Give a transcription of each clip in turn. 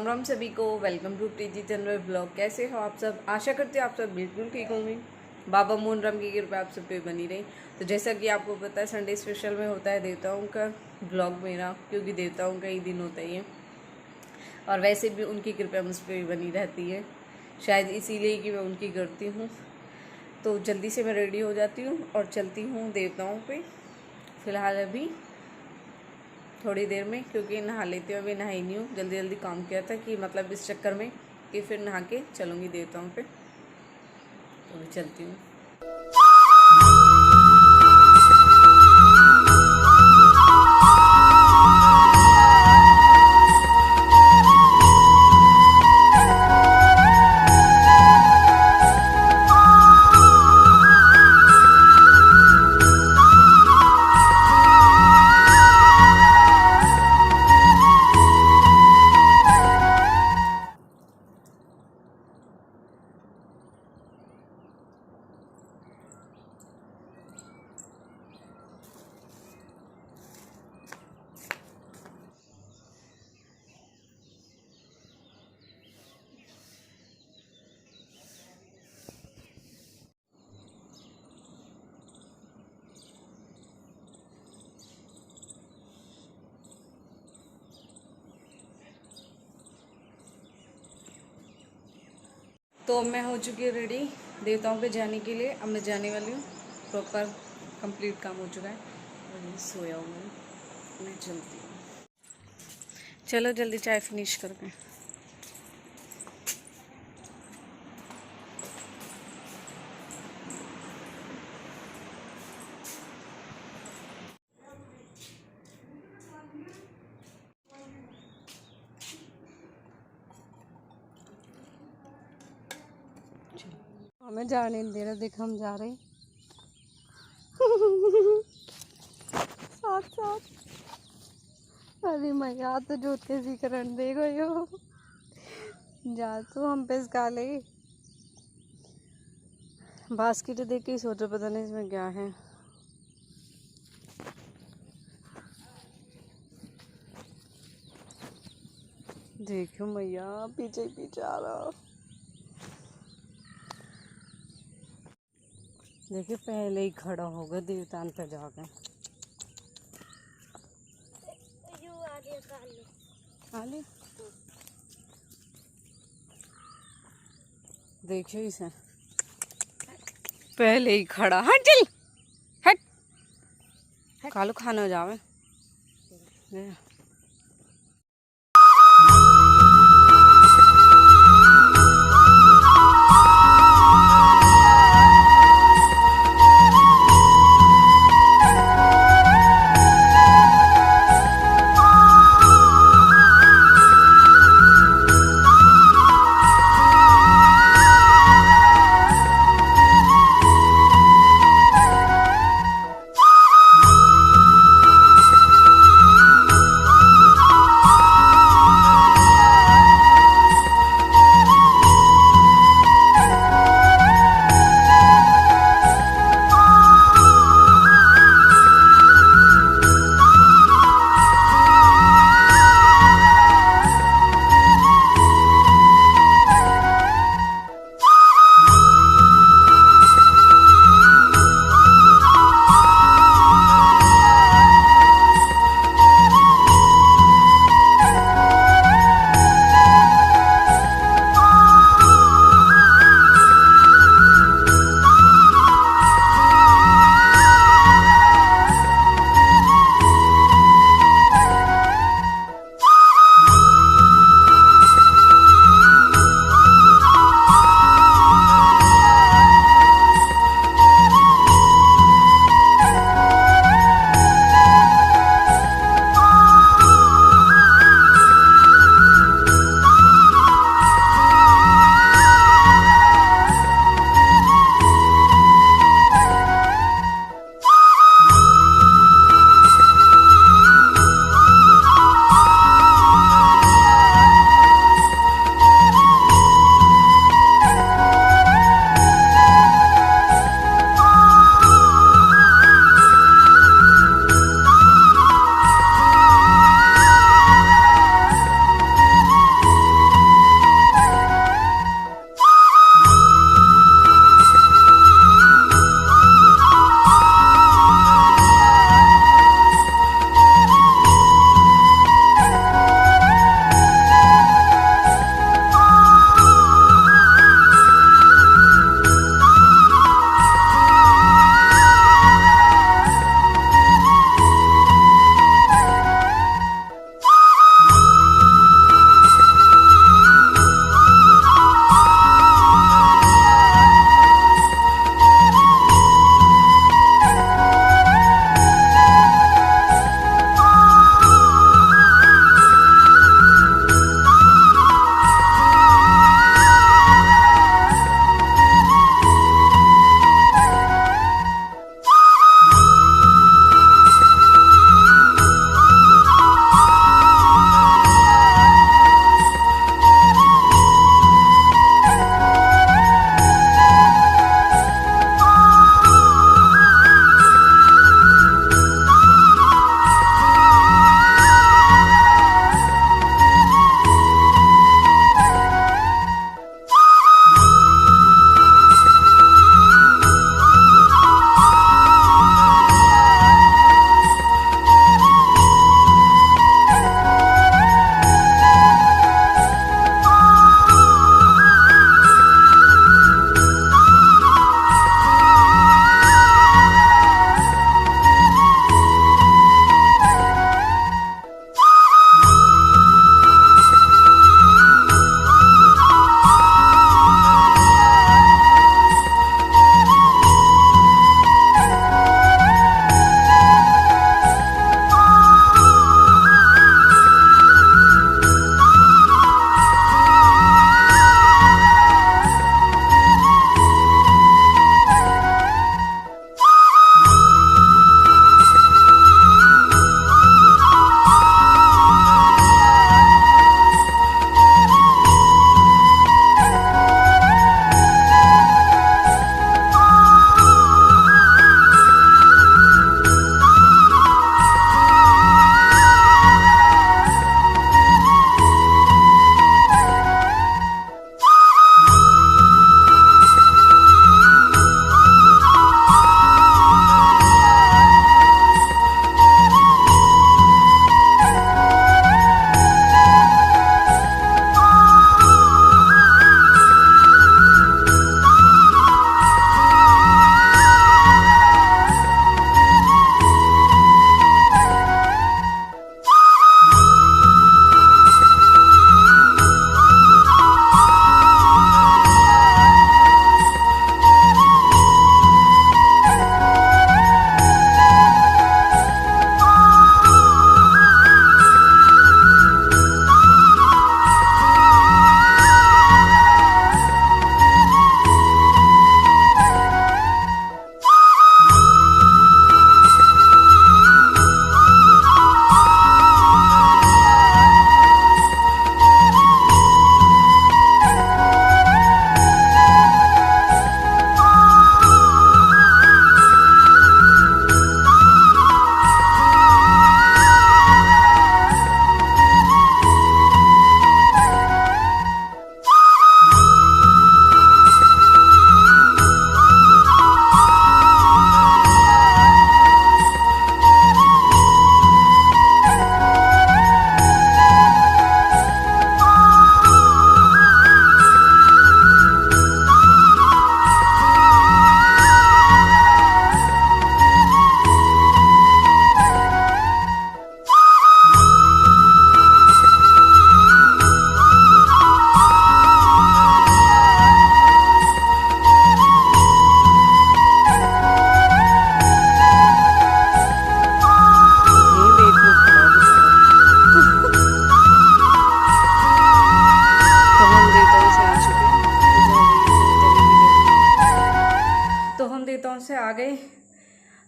राम राम सभी को। Welcome to TG general blog. कैसे हो आप सब? आशा करते हो आप सब बिल्कुल ठीक होंगे। बाबा मोहन राम की कृपा आप सब पे बनी रही। तो जैसा कि आपको पता है, संडे स्पेशल में होता है देवताओं का ब्लॉग मेरा, क्योंकि देवताओं का ही दिन होता ही है और वैसे भी उनकी कृपा मुझ पर बनी रहती है, शायद इसीलिए कि मैं उनकी करती हूँ। तो जल्दी से मैं रेडी हो जाती हूँ और चलती हूँ देवताओं पे। फ़िलहाल अभी थोड़ी देर में, क्योंकि नहा लेती हूँ, अभी नहाई नहीं हूँ, जल्दी जल्दी काम किया था कि मतलब इस चक्कर में कि फिर नहा के चलूँगी देवताओं पे। तो अभी चलती हूँ। तो मैं हो चुकी है रेडी देवताओं पे जाने के लिए। अब मैं जाने वाली हूँ, प्रॉपर कंप्लीट काम हो चुका है और ये सोया हूँ मैं चलती हूँ। चलो जल्दी चाय फिनिश करके। हमें जाने नहीं दे रहा, देख हम जा रहे साथ साथ। अरे मैया तो जोत कैसी करंट दे गई हो। जा तो हम पे इसका ले बास्केट देख के सोचो पता नहीं इसमें क्या है। देखो मैया पीछे पीछे आ रहा। देखिए पहले ही खड़ा होगा देवतान पे जाके। आले देखियो इसे पहले ही खड़ा। हट चल हट, कालो खाना हो जावे।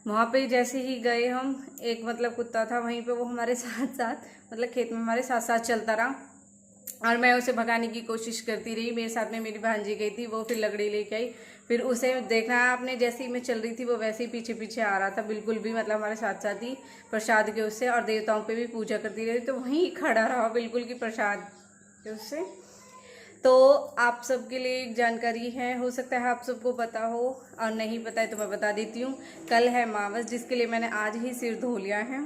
वहाँ पे जैसे ही गए हम, एक मतलब कुत्ता था वहीं पे, वो हमारे साथ साथ मतलब खेत में हमारे साथ साथ चलता रहा और मैं उसे भगाने की कोशिश करती रही। मेरे साथ में मेरी भांजी गई थी, वो फिर लकड़ी लेके आई। फिर उसे देखना आपने, जैसे ही मैं चल रही थी वो वैसे ही पीछे पीछे आ रहा था, बिल्कुल भी मतलब हमारे साथ साथ ही प्रसाद के उससे, और देवताओं पे भी पूजा करती रही, तो वहीं खड़ा रहा बिल्कुल कि प्रसाद के उससे। तो आप सबके लिए एक जानकारी है, हो सकता है आप सबको पता हो, और नहीं पता है तो मैं बता देती हूँ। कल है अमावस, जिसके लिए मैंने आज ही सिर धो लिया है।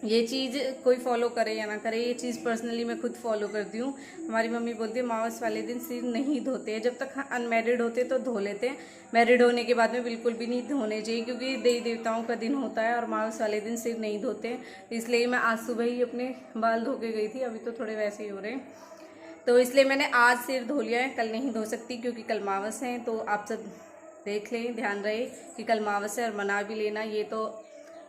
ये चीज़ कोई फॉलो करे या ना करे, ये चीज़ पर्सनली मैं खुद फॉलो करती हूँ। हमारी मम्मी बोलती है अमावस वाले दिन सिर नहीं धोते हैं, जब तक अनमैरिड होते तो धो लेते हैं, मैरिड होने के बाद में बिल्कुल भी नहीं धोने चाहिए, क्योंकि देवी देवताओं का दिन होता है और अमावस वाले दिन सिर नहीं धोते हैं। इसलिए मैं आज सुबह ही अपने बाल धो के गई थी, अभी तो थोड़े वैसे ही हो रहे हैं, तो इसलिए मैंने आज सिर धो लिया है, कल नहीं धो सकती क्योंकि कल अमावस है। तो आप सब देख लें, ध्यान रहे कि कल अमावस है, और मना भी लेना। ये तो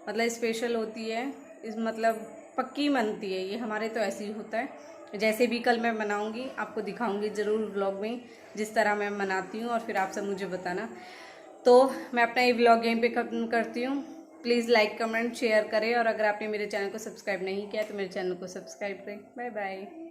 मतलब स्पेशल होती है, इस मतलब पक्की मनती है ये, हमारे तो ऐसे ही होता है। जैसे भी कल मैं मनाऊंगी आपको दिखाऊंगी ज़रूर व्लॉग में, जिस तरह मैं मनाती हूँ, और फिर आप सब मुझे बताना। तो मैं अपना ये व्लॉग यहीं पे खत्म करती हूँ। प्लीज़ लाइक कमेंट शेयर करें, और अगर आपने मेरे चैनल को सब्सक्राइब नहीं किया तो मेरे चैनल को सब्सक्राइब करें। Bye bye.